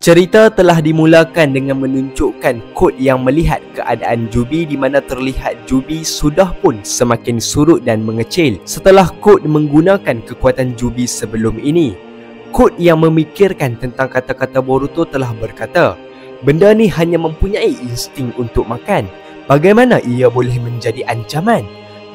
Cerita telah dimulakan dengan menunjukkan kod yang melihat keadaan Jubi di mana terlihat Jubi sudah pun semakin surut dan mengecil setelah kod menggunakan kekuatan Jubi sebelum ini. Kod yang memikirkan tentang kata-kata Boruto telah berkata, benda ni hanya mempunyai insting untuk makan. Bagaimana ia boleh menjadi ancaman?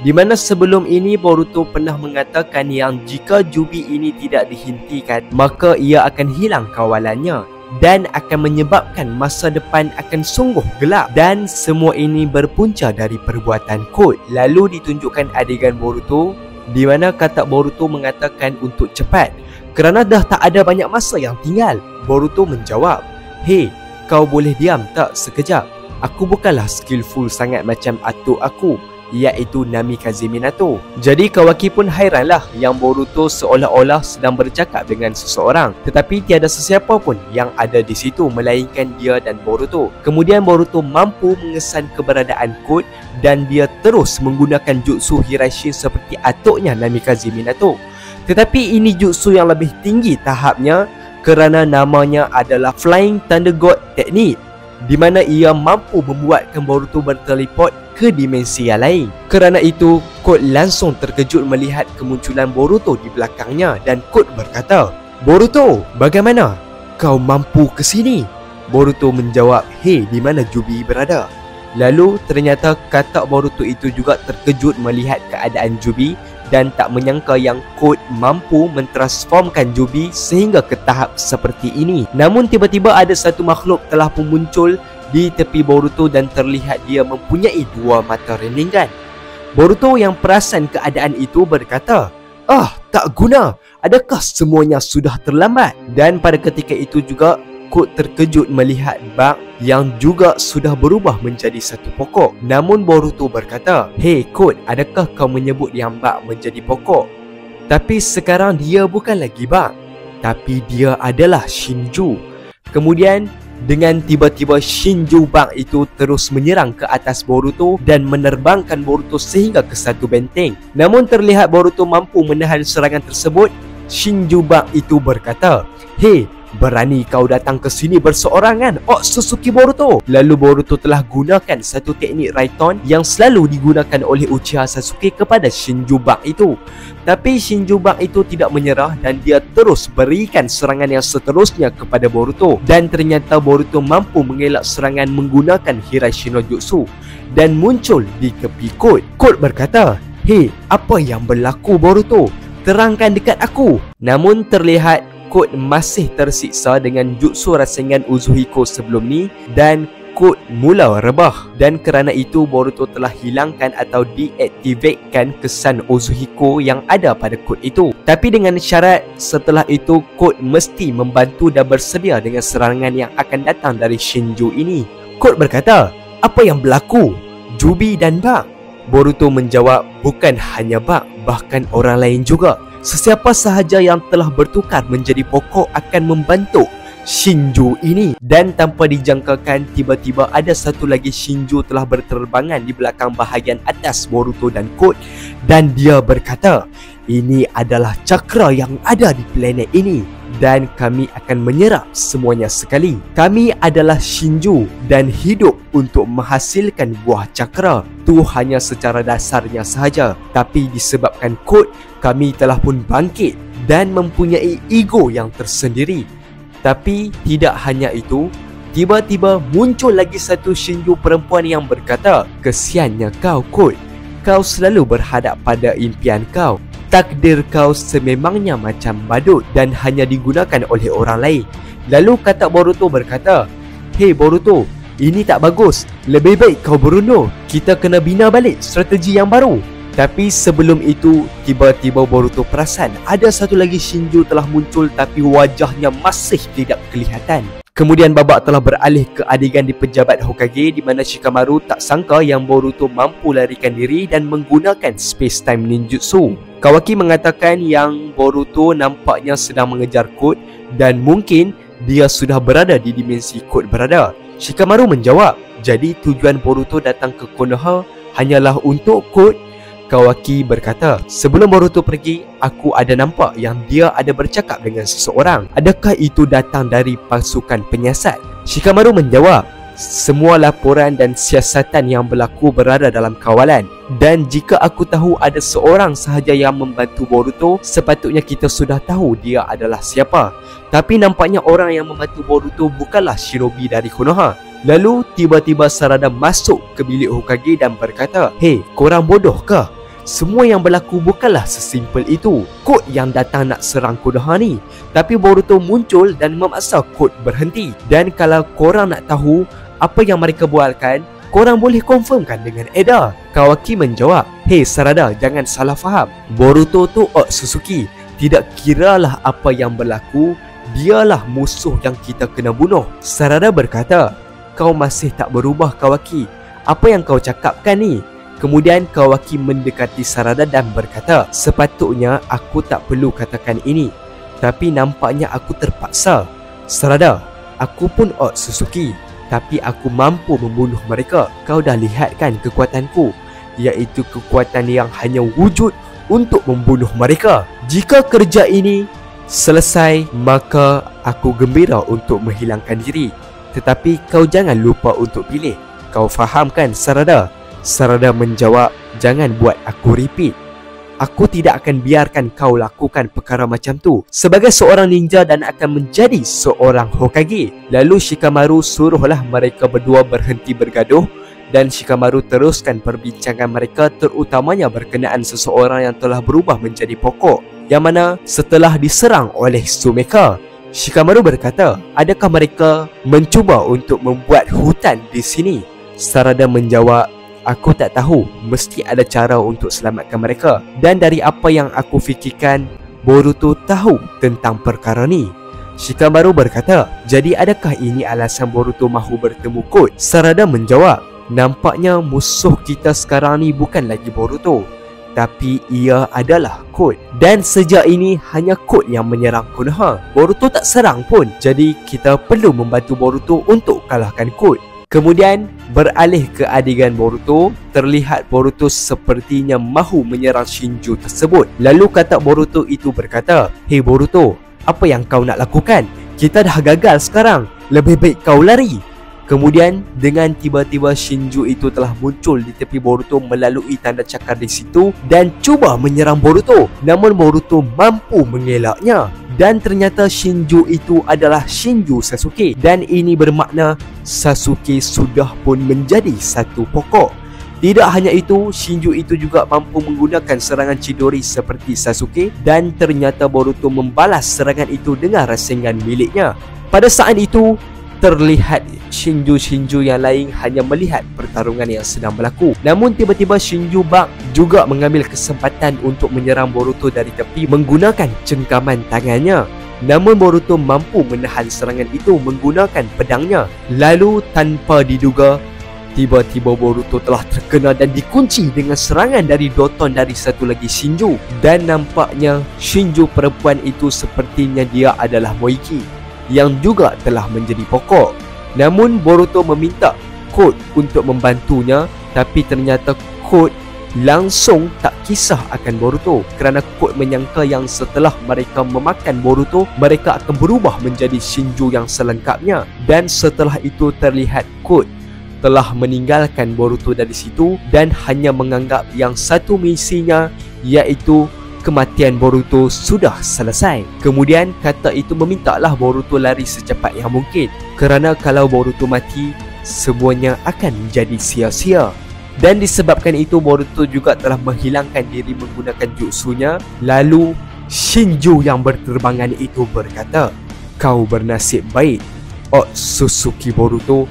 Di mana sebelum ini Boruto pernah mengatakan yang jika Jubi ini tidak dihentikan, maka ia akan hilang kawalannya dan akan menyebabkan masa depan akan sungguh gelap. Dan semua ini berpunca dari perbuatan kod. Lalu ditunjukkan adegan Boruto di mana kata Boruto mengatakan untuk cepat kerana dah tak ada banyak masa yang tinggal. Boruto menjawab, "Hei, kau boleh diam tak sekejap? Aku bukanlah skillful sangat macam atuk aku, iaitu Namikaze Minato." Jadi Kawaki pun hairanlah yang Boruto seolah-olah sedang bercakap dengan seseorang, tetapi tiada sesiapa pun yang ada di situ melainkan dia dan Boruto. Kemudian Boruto mampu mengesan keberadaan kod dan dia terus menggunakan jutsu Hiraishin seperti atuknya Namikaze Minato. Tetapi ini jutsu yang lebih tinggi tahapnya kerana namanya adalah Flying Thunder God Technique, di mana ia mampu membuatkan Boruto berteleport ke dimensi yang lain. Kerana itu, kod langsung terkejut melihat kemunculan Boruto di belakangnya dan kod berkata, "Boruto, bagaimana? Kau mampu ke sini?" Boruto menjawab, "Hei, di mana Jubi berada?" Lalu ternyata katak Boruto itu juga terkejut melihat keadaan Jubi dan tak menyangka yang kod mampu mentransformkan Jubi sehingga ke tahap seperti ini. Namun tiba-tiba ada satu makhluk telah pun muncul di tepi Boruto dan terlihat dia mempunyai dua mata reningan. Boruto yang perasan keadaan itu berkata, tak guna. Adakah semuanya sudah terlambat?" Dan pada ketika itu juga kod terkejut melihat bak yang juga sudah berubah menjadi satu pokok. Namun Boruto berkata, "Hei kod, adakah kau menyebut yang bak menjadi pokok? Tapi sekarang dia bukan lagi bak, tapi dia adalah Shinju." Kemudian dengan tiba-tiba Shinju bak itu terus menyerang ke atas Boruto dan menerbangkan Boruto sehingga ke satu benteng. Namun terlihat Boruto mampu menahan serangan tersebut. Shinju bak itu berkata, "Hei, berani kau datang ke sini berseorangan, Otsutsuki Boruto." Lalu Boruto telah gunakan satu teknik Raiton yang selalu digunakan oleh Uchiha Sasuke kepada Shinju bak itu. Tapi Shinju bak itu tidak menyerah dan dia terus berikan serangan yang seterusnya kepada Boruto. Dan ternyata Boruto mampu mengelak serangan menggunakan Hiraishin no Jutsu dan muncul di tepi kod. Kod berkata, "Hei, apa yang berlaku Boruto? Terangkan dekat aku." Namun terlihat kod masih tersiksa dengan jutsu rasengan Uzuhiko sebelum ni dan kod mula rebah. Dan kerana itu Boruto telah hilangkan atau deaktivatekan kesan Uzuhiko yang ada pada kod itu. Tapi dengan syarat setelah itu kod mesti membantu dan bersedia dengan serangan yang akan datang dari Shinju ini. Kod berkata, "Apa yang berlaku? Jubi dan bak?" Boruto menjawab, "Bukan hanya bak, bahkan orang lain juga. Sesiapa sahaja yang telah bertukar menjadi pokok akan membantu Shinju ini." Dan tanpa dijangkakan, tiba-tiba ada satu lagi Shinju telah berterbangan di belakang bahagian atas Boruto dan kod. Dan dia berkata, "Ini adalah cakra yang ada di planet ini dan kami akan menyerap semuanya sekali. Kami adalah Shinju dan hidup untuk menghasilkan buah cakra. Itu hanya secara dasarnya sahaja. Tapi disebabkan kod, kami telah pun bangkit dan mempunyai ego yang tersendiri." Tapi tidak hanya itu, tiba-tiba muncul lagi satu Shinju perempuan yang berkata, "Kesiannya kau kod. Kau selalu berhadap pada impian kau. Takdir kau sememangnya macam badut dan hanya digunakan oleh orang lain." Lalu kata Boruto berkata, "Hei Boruto, ini tak bagus. Lebih baik kau berundur. Kita kena bina balik strategi yang baru." Tapi sebelum itu, tiba-tiba Boruto perasan ada satu lagi Shinju telah muncul tapi wajahnya masih tidak kelihatan. Kemudian babak telah beralih ke adegan di pejabat Hokage di mana Shikamaru tak sangka yang Boruto mampu larikan diri dan menggunakan space time ninjutsu. Kawaki mengatakan yang Boruto nampaknya sedang mengejar kod dan mungkin dia sudah berada di dimensi kod berada. Shikamaru menjawab, "Jadi tujuan Boruto datang ke Konoha hanyalah untuk kod?" Kawaki berkata, sebelum Boruto pergi, aku ada nampak yang dia ada bercakap dengan seseorang. Adakah itu datang dari pasukan penyiasat? Shikamaru menjawab, semua laporan dan siasatan yang berlaku berada dalam kawalan. Dan jika aku tahu ada seorang sahaja yang membantu Boruto, sepatutnya kita sudah tahu dia adalah siapa. Tapi nampaknya orang yang membantu Boruto bukanlah shinobi dari Konoha. Lalu tiba-tiba Sarada masuk ke bilik Hokage dan berkata, hei, korang bodoh ke? Semua yang berlaku bukanlah sesimpel itu. Code yang datang nak serang Konoha ni, tapi Boruto muncul dan memaksa Code berhenti. Dan kalau korang nak tahu apa yang mereka bualkan, korang boleh confirmkan dengan Eda. Kawaki menjawab, hei Sarada, jangan salah faham. Boruto tu Otsutsuki. Tidak kiralah apa yang berlaku, dialah musuh yang kita kena bunuh. Sarada berkata, kau masih tak berubah Kawaki. Apa yang kau cakapkan ni? Kemudian Kawaki mendekati Sarada dan berkata, sepatutnya aku tak perlu katakan ini, tapi nampaknya aku terpaksa. Sarada, aku pun Otsutsuki, tapi aku mampu membunuh mereka. Kau dah lihat kan kekuatanku, iaitu kekuatan yang hanya wujud untuk membunuh mereka. Jika kerja ini selesai, maka aku gembira untuk menghilangkan diri. Tetapi kau jangan lupa untuk pilih. Kau faham kan Sarada? Sarada menjawab, jangan buat aku repeat. Aku tidak akan biarkan kau lakukan perkara macam tu sebagai seorang ninja dan akan menjadi seorang Hokage. Lalu Shikamaru suruhlah mereka berdua berhenti bergaduh dan Shikamaru teruskan perbincangan mereka, terutamanya berkenaan seseorang yang telah berubah menjadi pokok, yang mana setelah diserang oleh Sumeka. Shikamaru berkata, adakah mereka mencuba untuk membuat hutan di sini? Sarada menjawab, aku tak tahu, mesti ada cara untuk selamatkan mereka. Dan dari apa yang aku fikirkan, Boruto tahu tentang perkara ni. Shikamaru berkata, jadi adakah ini alasan Boruto mahu bertemu Code? Sarada menjawab, nampaknya musuh kita sekarang ni bukan lagi Boruto, tapi ia adalah Code. Dan sejak ini hanya Code yang menyerang Konoha. Boruto tak serang pun. Jadi kita perlu membantu Boruto untuk kalahkan Code. Kemudian beralih ke adegan Boruto. Terlihat Boruto sepertinya mahu menyerang Shinju tersebut. Lalu katak Boruto itu berkata, hei Boruto, apa yang kau nak lakukan? Kita dah gagal sekarang, lebih baik kau lari. Kemudian dengan tiba-tiba Shinju itu telah muncul di tepi Boruto melalui tanda cakar di situ dan cuba menyerang Boruto. Namun Boruto mampu mengelaknya. Dan ternyata Shinju itu adalah Shinju Sasuke. Dan ini bermakna Sasuke sudah pun menjadi satu pokok. Tidak hanya itu, Shinju itu juga mampu menggunakan serangan Chidori seperti Sasuke. Dan ternyata Boruto membalas serangan itu dengan rasengan miliknya. Pada saat itu, terlihat Shinju yang lain hanya melihat pertarungan yang sedang berlaku. Namun tiba-tiba Shinju Bak juga mengambil kesempatan untuk menyerang Boruto dari tepi menggunakan cengkaman tangannya. Namun Boruto mampu menahan serangan itu menggunakan pedangnya. Lalu tanpa diduga, tiba-tiba Boruto telah terkena dan dikunci dengan serangan dari Doton dari satu lagi Shinju. Dan nampaknya Shinju perempuan itu sepertinya dia adalah Moiki yang juga telah menjadi pokok. Namun Boruto meminta Code untuk membantunya, tapi ternyata Code langsung tak kisah akan Boruto kerana Code menyangka yang setelah mereka memakan Boruto, mereka akan berubah menjadi Shinju yang selengkapnya. Dan setelah itu terlihat Code telah meninggalkan Boruto dari situ dan hanya menganggap yang satu misinya, iaitu kematian Boruto sudah selesai. Kemudian kata itu memintalah Boruto lari secepat yang mungkin, kerana kalau Boruto mati, semuanya akan menjadi sia-sia. Dan disebabkan itu Boruto juga telah menghilangkan diri menggunakan jutsunya. Lalu Shinju yang berterbangan itu berkata, kau bernasib baik Otsutsuki Boruto.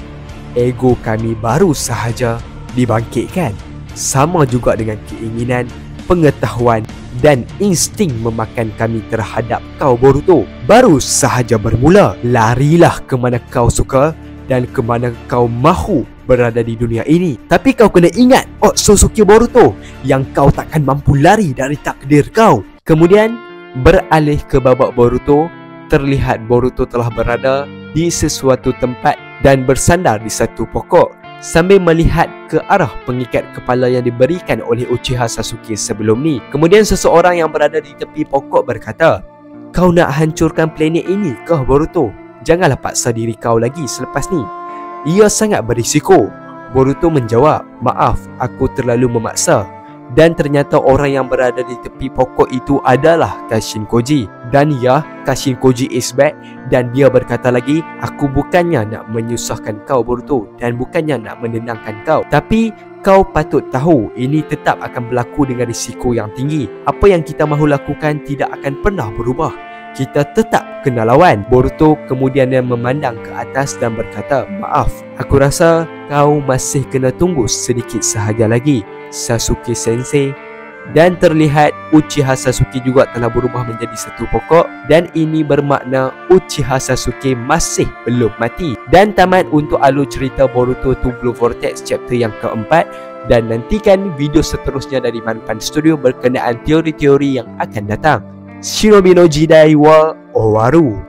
Ego kami baru sahaja dibangkitkan. Sama juga dengan keinginan, pengetahuan dan insting memakan kami terhadap kau Boruto baru sahaja bermula. Larilah ke mana kau suka dan ke mana kau mahu berada di dunia ini. Tapi kau kena ingat Otsutsuki Boruto, yang kau takkan mampu lari dari takdir kau. Kemudian beralih ke babak Boruto. Terlihat Boruto telah berada di sesuatu tempat dan bersandar di satu pokok. sambil melihat ke arah pengikat kepala yang diberikan oleh Uchiha Sasuke sebelum ni. Kemudian seseorang yang berada di tepi pokok berkata, "Kau nak hancurkan planet ini kah, Boruto? Janganlah paksa diri kau lagi selepas ni. Ia sangat berisiko." Boruto menjawab, "Maaf, aku terlalu memaksa." Dan ternyata orang yang berada di tepi pokok itu adalah Kashin Koji. Dan ya, Kashin Koji is back. Dan dia berkata lagi, "Aku bukannya nak menyusahkan kau, Boruto, dan bukannya nak menenangkan kau. Tapi kau patut tahu, ini tetap akan berlaku dengan risiko yang tinggi. Apa yang kita mahu lakukan tidak akan pernah berubah. Kita tetap kena lawan." Boruto kemudian dia memandang ke atas dan berkata, "Maaf, aku rasa kau masih kena tunggu sedikit sahaja lagi, Sasuke Sensei." Dan terlihat Uchiha Sasuke juga telah berubah menjadi satu pokok. Dan ini bermakna Uchiha Sasuke masih belum mati. Dan tamat untuk alur cerita Boruto to Blue Vortex chapter yang keempat. Dan nantikan video seterusnya dari Manpan Studio berkenaan teori-teori yang akan datang. Shinobi no Jidai wa Owaru.